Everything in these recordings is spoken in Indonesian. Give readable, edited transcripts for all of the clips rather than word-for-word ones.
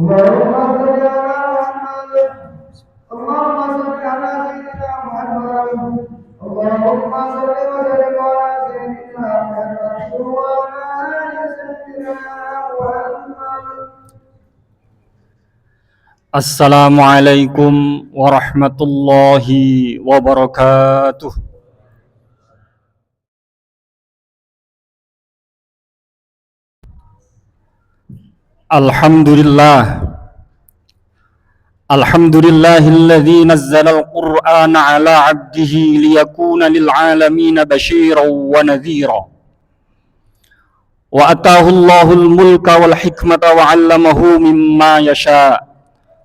اللهم صل على محمد اللهم صل على سيدنا محمد اللهم صل وسلم على سيدنا محمد وعلى آل سيدنا محمد. Assalamualaikum warahmatullahi wabarakatuh. Alhamdulillahilladzi nazzala al-Qur'ana ala 'abdihi liyakuna lil 'alamin basyiran wa nadhira. Wa atahu Allahul mulka wal hikmata wa 'allamahu mimma yasha'.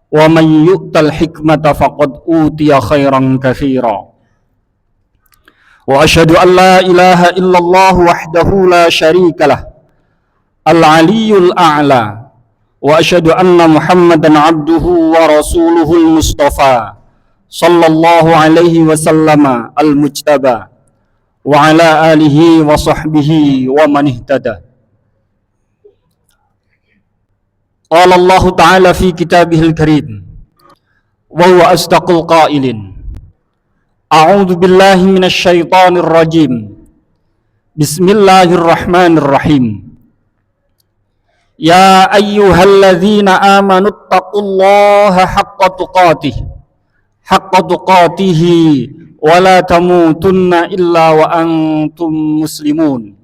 Wa man yu'tal hikmata faqad utiya khairan katsira. Wa asyhadu an la ilaha illallah wahdahu la syarikalah al-'aliyyul a'la. Wa asyhadu anna Muhammadan 'abduhu wa rasuluhul mustafa sallallahu alaihi wasallam al-mujtaba wa ala alihi wa sahbihi wa man ihtada. Qala Allah ta'ala fi kitabihil karim wa huwa asdaqul qailin. A'udzu billahi minasy syaithanir rajim. Bismillahirrahmanirrahim. Ya ayyuhalladzina amanu taqullaha haqqa tuqatihi wa la tamutunna illa wa antum muslimun.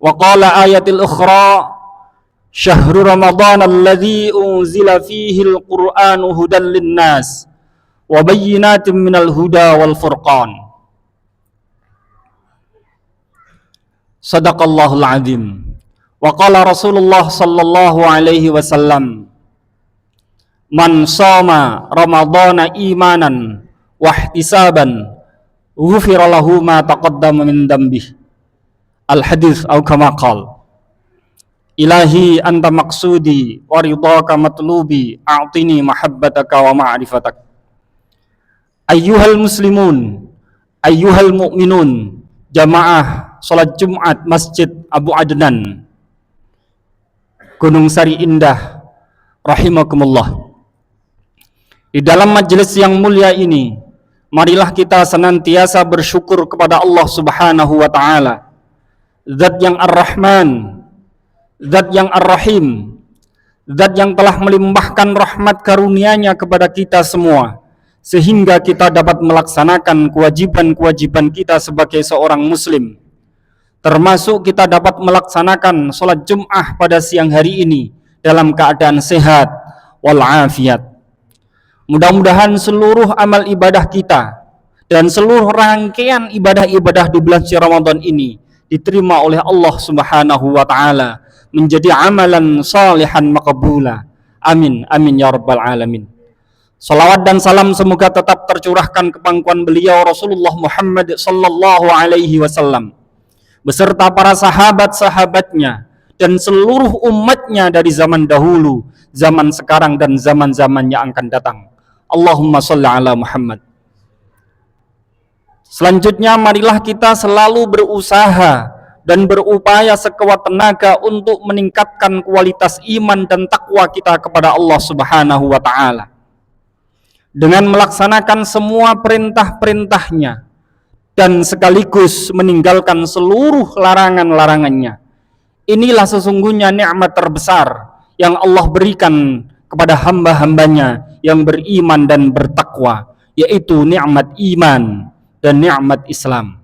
Wa qala ayatil ukhra syahru ramadhan alladzi unzila fihi al-Qur'anu hudan lin-nas wa bayyinatin minal huda wal furqan. Sadaqallahul azim. Wa qala Rasulullah sallallahu alaihi wasallam, man shoma ramadhana imanan wa ihtisaban ghufira lahu ma taqaddama min dhanbihi. Al hadits atau kama qala, ilahi anta maqsudi wa ridhaka matlubi a'tini mahabbataka wa ma'rifatak. Ayyuhal muslimun, ayyuhal mu'minun, jamaah salat Jumat Masjid Abu Adnan Gunung Sari Indah rahimakumullah. Di dalam majelis yang mulia ini, marilah kita senantiasa bersyukur kepada Allah Subhanahu wa taala, Zat yang Ar-Rahman, Zat yang Ar-Rahim, Zat yang telah melimpahkan rahmat karunia-Nya kepada kita semua, sehingga kita dapat melaksanakan kewajiban-kewajiban kita sebagai seorang muslim. Termasuk kita dapat melaksanakan sholat Jum'ah pada siang hari ini dalam keadaan sehat walafiat. Mudah-mudahan seluruh amal ibadah kita dan seluruh rangkaian ibadah-ibadah di bulan suci Ramadan ini diterima oleh Allah Subhanahu wa taala menjadi amalan salihan maqbula. Amin amin ya rabbal alamin. Salawat dan salam semoga tetap tercurahkan ke pangkuan beliau Rasulullah Muhammad sallallahu alaihi wasallam beserta para sahabat-sahabatnya dan seluruh umatnya dari zaman dahulu, zaman sekarang dan zaman-zaman yang akan datang. Allahumma sholli ala Muhammad. Selanjutnya marilah kita selalu berusaha dan berupaya sekuat tenaga untuk meningkatkan kualitas iman dan takwa kita kepada Allah Subhanahu wa taala dengan melaksanakan semua perintah-perintahnya dan sekaligus meninggalkan seluruh larangan-larangannya. Inilah sesungguhnya nikmat terbesar yang Allah berikan kepada hamba-hambanya yang beriman dan bertakwa, yaitu nikmat iman dan nikmat Islam.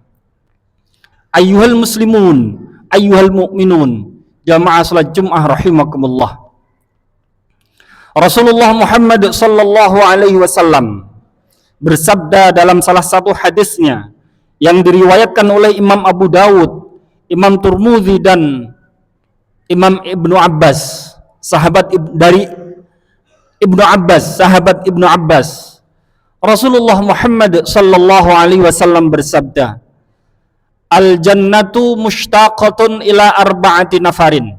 Ayyuhal muslimun, ayyuhal mu'minun, jamaah salat Jum'ah rahimakumullah. Rasulullah Muhammad sallallahu alaihi wasallam bersabda dalam salah satu hadisnya yang diriwayatkan oleh Imam Abu Dawud, Imam Turmudzi dan Imam Ibnu Abbas, sahabat Ibnu Abbas. Rasulullah Muhammad sallallahu alaihi wasallam bersabda, al jannatu mushtaqatun ila arba'ati nafarin.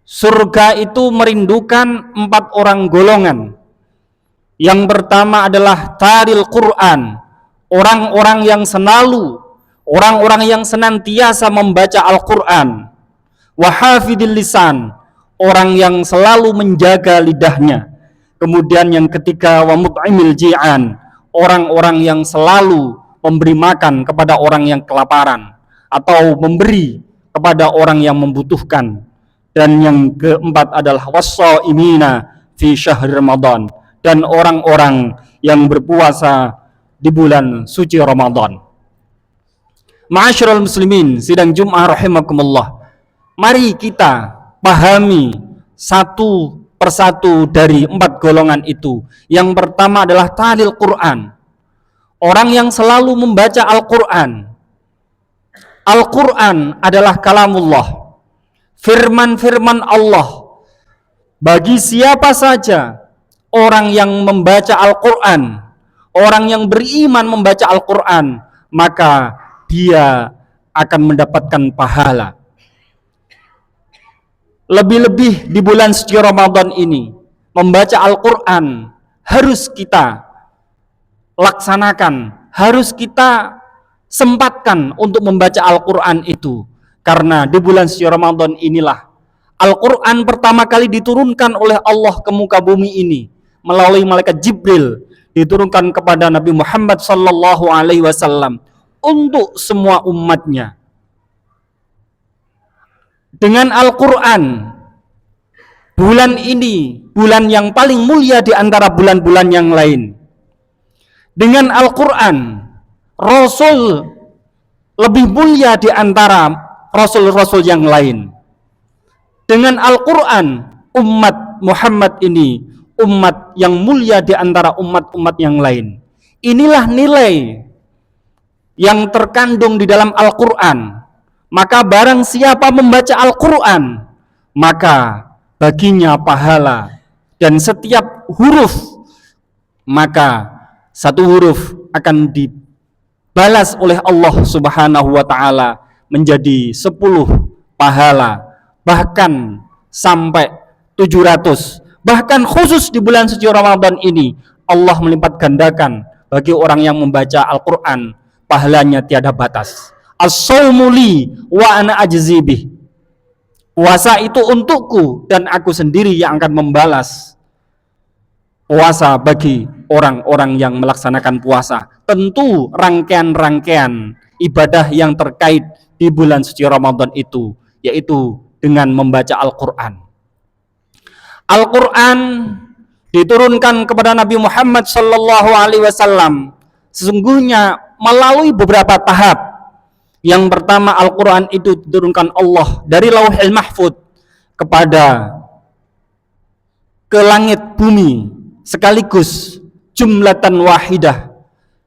Surga itu merindukan 4 orang golongan. Yang pertama adalah taril Quran, orang-orang yang senantiasa membaca Al-Quran. Wa hafidil lisan, orang yang selalu menjaga lidahnya. Kemudian yang ketiga, wa mut'imil ji'an, orang-orang yang selalu memberi makan kepada orang yang kelaparan atau memberi kepada orang yang membutuhkan. Dan yang keempat adalah was-shaimina fi syahr Ramadan, dan orang-orang yang berpuasa di bulan suci Ramadan. Ma'asyiral muslimin, sidang Jumat rahimakumullah. Mari kita pahami satu persatu dari 4 golongan itu. Yang pertama adalah tahlil Quran. Orang yang selalu membaca Al-Quran. Al-Quran adalah kalamullah, firman-firman Allah. Bagi siapa saja orang yang membaca Al-Quran, orang yang beriman membaca Al-Quran, maka dia akan mendapatkan pahala. Lebih-lebih di bulan suci Ramadan ini, membaca Al-Quran harus kita laksanakan, harus kita sempatkan untuk membaca Al-Quran itu. Karena di bulan suci Ramadan inilah Al-Quran pertama kali diturunkan oleh Allah ke muka bumi ini melalui malaikat Jibril, diturunkan kepada Nabi Muhammad sallallahu alaihi wasallam untuk semua umatnya. Dengan Al-Quran, bulan ini bulan yang paling mulia di antara bulan-bulan yang lain. Dengan Al-Quran, Rasul lebih mulia di antara Rasul-Rasul yang lain. Dengan Al-Quran, umat Muhammad ini umat yang mulia di antara umat-umat yang lain. Inilah nilai yang terkandung di dalam Al-Quran. Maka barang siapa membaca Al-Quran, maka baginya pahala. Dan setiap huruf, maka satu huruf akan dibalas oleh Allah subhanahu wa ta'ala menjadi 10 pahala. Bahkan sampai 700. Bahkan khusus di bulan suci Ramadan ini, Allah melipat gandakan bagi orang yang membaca Al-Quran, pahalanya tiada batas. As-sawmu li wa ana ajzi bih. Puasa itu untukku dan aku sendiri yang akan membalas puasa bagi orang-orang yang melaksanakan puasa. Tentu rangkaian-rangkaian ibadah yang terkait di bulan suci Ramadan itu, yaitu dengan membaca Al-Quran. Al-Quran diturunkan kepada Nabi Muhammad sallallahu alaihi wasallam sesungguhnya melalui beberapa tahap. Yang pertama, Al-Quran itu diturunkan Allah dari Lauhul Mahfuz ke langit bumi sekaligus, jumlatan wahidah,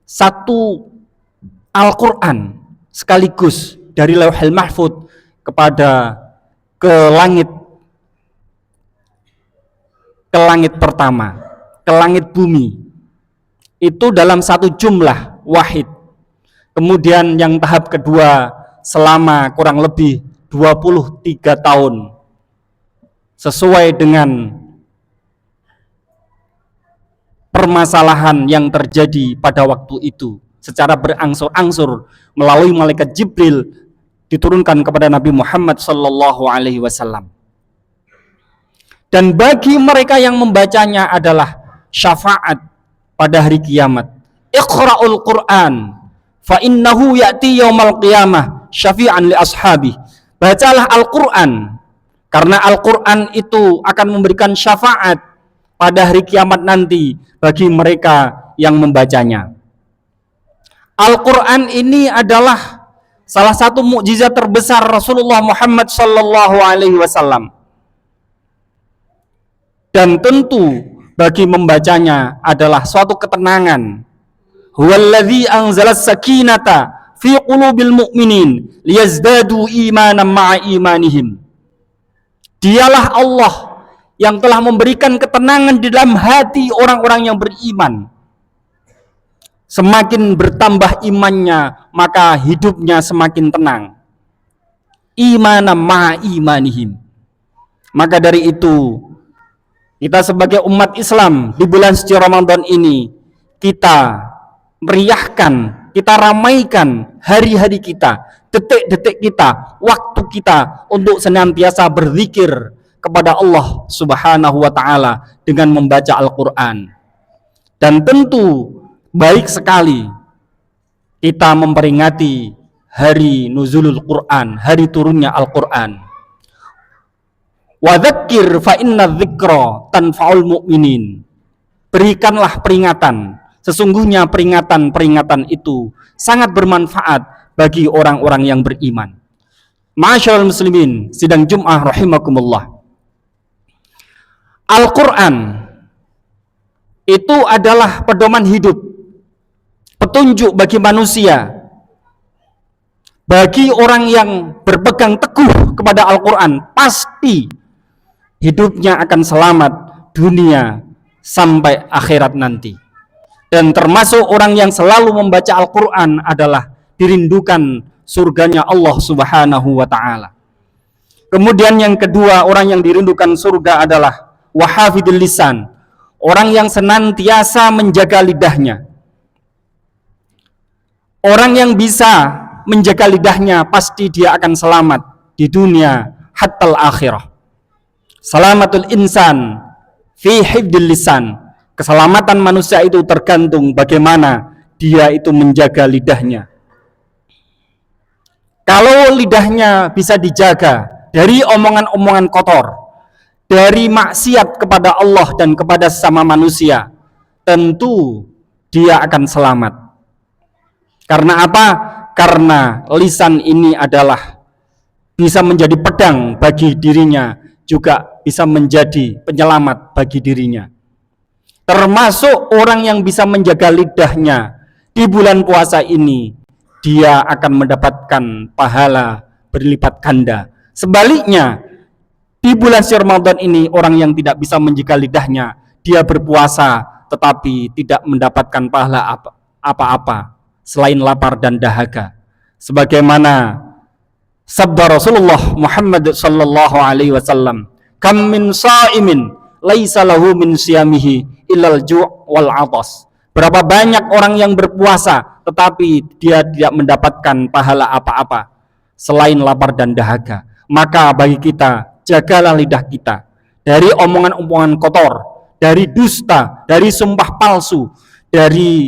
satu Al-Quran sekaligus dari Lauhul Mahfuz ke langit pertama, ke langit bumi, itu dalam satu jumlah wahid. Kemudian yang tahap kedua selama kurang lebih 23 tahun sesuai dengan permasalahan yang terjadi pada waktu itu, secara berangsur-angsur melalui malaikat Jibril diturunkan kepada Nabi Muhammad sallallahu alaihi wasallam. Dan bagi mereka yang membacanya adalah syafaat pada hari kiamat. Iqra'ul Qur'an fa innahu ya'ti yaumal qiyamah syafi'an li ashabi. Bacalah Al-Qur'an karena Al-Qur'an itu akan memberikan syafaat pada hari kiamat nanti bagi mereka yang membacanya. Al-Qur'an ini adalah salah satu mukjizat terbesar Rasulullah Muhammad sallallahu alaihi wasallam. Dan tentu bagi membacanya adalah suatu ketenangan. Huwallazi anzalas sakinata fi qulubil mu'minin liyazdadu imanan ma'a imanihim. Dialah Allah yang telah memberikan ketenangan di dalam hati orang-orang yang beriman. Semakin bertambah imannya, maka hidupnya semakin tenang. Imanan ma'a imanihim. Maka dari itu, kita sebagai umat Islam di bulan suci Ramadan ini, kita meriahkan, kita ramaikan hari-hari kita, detik-detik kita, waktu kita untuk senantiasa berzikir kepada Allah Subhanahu wa taala dengan membaca Al-Qur'an. Dan tentu baik sekali kita memperingati hari nuzulul Quran, hari turunnya Al-Quran. Wa dzakir fa inna dzikra tanfa'ul mu'minin. Berikanlah peringatan, sesungguhnya peringatan-peringatan itu sangat bermanfaat bagi orang-orang yang beriman. Ma'asyiral muslimin, sidang Jum'ah rahimakumullah. Al-Quran itu adalah pedoman hidup, petunjuk bagi manusia. Bagi orang yang berpegang teguh kepada Al-Quran, pasti hidupnya akan selamat dunia sampai akhirat nanti. Dan termasuk orang yang selalu membaca Al-Quran adalah dirindukan surganya Allah Subhanahu wa ta'ala. Kemudian yang kedua, orang yang dirindukan surga adalah wahafidul lisan, orang yang senantiasa menjaga lidahnya. Orang yang bisa menjaga lidahnya pasti dia akan selamat di dunia hattal akhirah. Salamatul insan fi hifdil lisan. Keselamatan manusia itu tergantung bagaimana dia itu menjaga lidahnya. Kalau lidahnya bisa dijaga dari omongan-omongan kotor, dari maksiat kepada Allah dan kepada sesama manusia, tentu dia akan selamat. Karena apa? Karena lisan ini adalah bisa menjadi pedang bagi dirinya, juga bisa menjadi penyelamat bagi dirinya. Termasuk orang yang bisa menjaga lidahnya di bulan puasa ini, dia akan mendapatkan pahala berlipat ganda. Sebaliknya, di bulan suci Ramadan ini, orang yang tidak bisa menjaga lidahnya, dia berpuasa tetapi tidak mendapatkan pahala apa-apa selain lapar dan dahaga. Sebagaimana sabda Rasulullah Muhammad sallallahu alaihi wasallam, kam min shaimin laisa lahu min siyamihi illal ju' wal 'atas. Berapa banyak orang yang berpuasa tetapi dia tidak mendapatkan pahala apa-apa selain lapar dan dahaga. Maka bagi kita, jagalah lidah kita dari omongan-omongan kotor, dari dusta, dari sumpah palsu, dari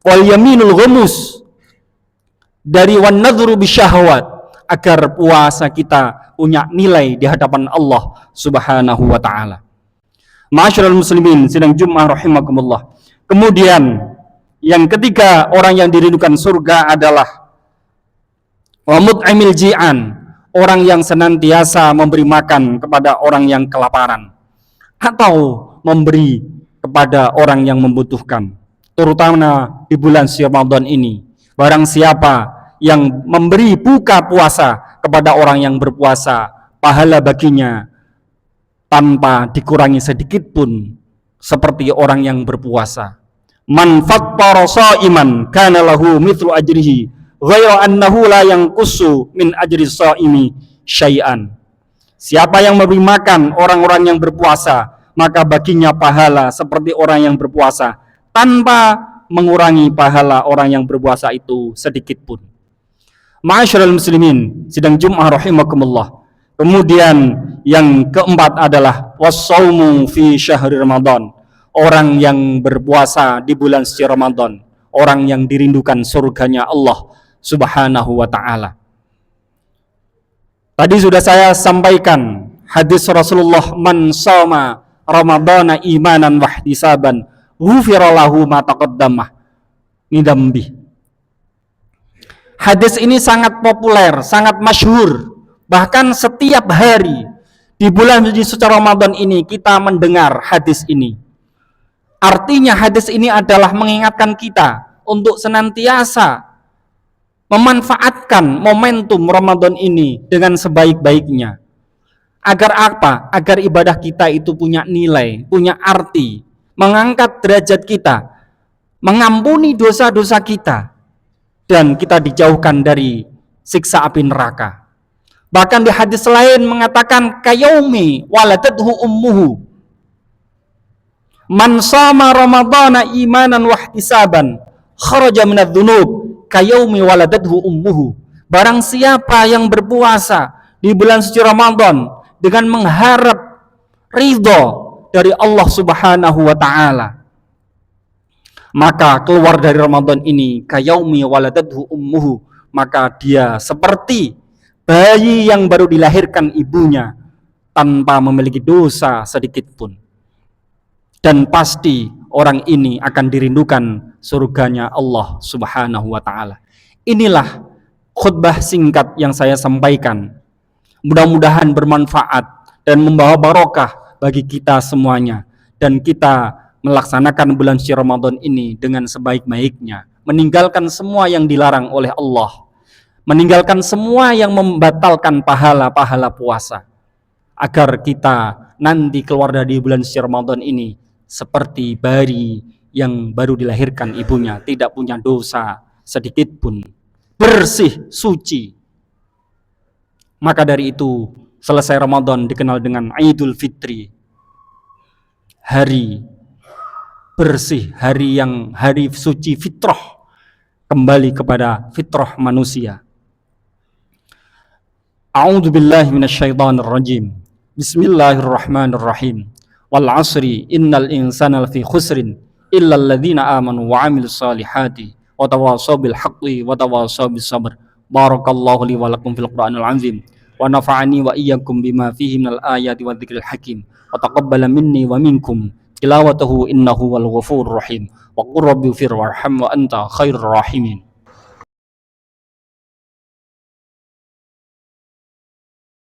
wal yaminul ghamus, dari wan nadhru bisyahwat, agar puasa kita punya nilai di hadapan Allah Subhanahu wa taala. Ma'asyiral muslimin, sidang Jum'ah rahimakumullah. Kemudian yang ketiga, orang yang dirindukan surga adalah wa mut'imil ji'an, orang yang senantiasa memberi makan kepada orang yang kelaparan atau memberi kepada orang yang membutuhkan. Terutama di bulan suci Ramadan ini, barang siapa yang memberi buka puasa kepada orang yang berpuasa, pahala baginya tanpa dikurangi sedikit pun seperti orang yang berpuasa. Man fattara sha'iman kana lahu mithlu ajrihi ghairu annahu la yanqusu min ajri shaimi syai'an. Siapa yang memberi makan orang-orang yang berpuasa, maka baginya pahala seperti orang yang berpuasa tanpa mengurangi pahala orang yang berpuasa itu sedikit pun. Ma'asyiral muslimin, sidang Jum'ah rahimakumullah. Kemudian yang keempat adalah wassaumu fi syahri Ramadan, orang yang berpuasa di bulan suci Ramadan, orang yang dirindukan surganya Allah Subhanahu wa ta'ala. Tadi sudah saya sampaikan hadis Rasulullah, man shoma Ramadana imanan wahtisaban ghufira lahu ma taqaddama min dzambi. Hadis ini sangat populer, sangat masyhur. Bahkan setiap hari di bulan suci Ramadan ini kita mendengar hadis ini. Artinya hadis ini adalah mengingatkan kita untuk senantiasa memanfaatkan momentum Ramadan ini dengan sebaik-baiknya. Agar apa? Agar ibadah kita itu punya nilai, punya arti, mengangkat derajat kita, mengampuni dosa-dosa kita, dan kita dijauhkan dari siksa api neraka. Bahkan di hadis lain mengatakan kayaumi waladatuhu ummuhu. Man shama Ramadana imanan wahtisaban kharaja minadz dzunub kayaumi waladatuhu ummuhu. Barang siapa yang berpuasa di bulan suci Ramadan dengan mengharap ridho dari Allah Subhanahu wa taala. Maka keluar dari Ramadan ini kayaumi waladathu ummuhu, maka dia seperti bayi yang baru dilahirkan ibunya tanpa memiliki dosa sedikit pun. Dan pasti orang ini akan dirindukan surganya Allah Subhanahu wa taala. Inilah khutbah singkat yang saya sampaikan. Mudah-mudahan bermanfaat dan membawa barokah bagi kita semuanya, dan kita melaksanakan bulan suci Ramadan ini dengan sebaik-baiknya, meninggalkan semua yang dilarang oleh Allah, meninggalkan semua yang membatalkan pahala-pahala puasa, agar kita nanti keluar dari bulan suci Ramadan ini seperti bayi yang baru dilahirkan ibunya, tidak punya dosa sedikit pun, bersih, suci. Maka dari itu, selesai Ramadan dikenal dengan Idul Fitri, hari bersih, hari suci fitrah, kembali kepada fitrah manusia. A'udzu billahi minasyaitonir rajim. Bismillahirrahmanirrahim. Wal 'asri innal insana lafi khusrin illa alladzina amanu wa 'amilus solihati wa tawassaw bil haqqi wa tawassaw bis sabr. Barakallahu li wa lakum fil Qur'anil 'azim wa nafa'ani wa iyyakum bima fihi minal ayati wa dzikril hakim wa taqabbala minni wa minkum tilawatahu innahu wal ghafurur rahim wa qur rabbi fir warham wa anta khairur rahimin.